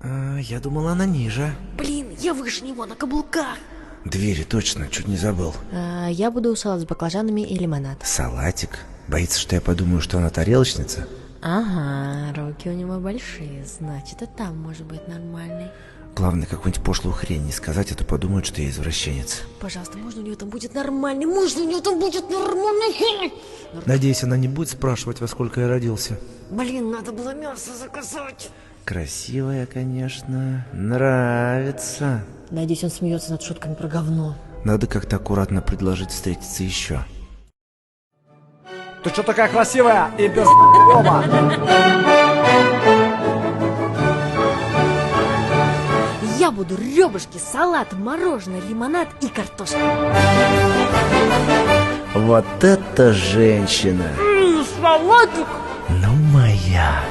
Я думал, она ниже. Блин, я выше него на каблуках. Двери, точно, чуть не забыл. Я буду салат с баклажанами и лимонад. Салатик? Боится, что я подумаю, что она тарелочница? Ага, руки у него большие, значит, и там может быть нормальный. Главное, какую-нибудь пошлую хрень не сказать, а то подумают, что я извращенец. Пожалуйста, можно у него там будет нормальный? Можно у него там будет нормальный? Надеюсь, она не будет спрашивать, во сколько я родился. Блин, надо было мясо заказать. Красивая, конечно. Нравится. Надеюсь, он смеется над шутками про говно. Надо как-то аккуратно предложить встретиться еще. Ты что такая красивая и без дома? Я буду ребрышки, салат, мороженое, лимонад и картошка. Вот это женщина! Салатик! Ну, моя.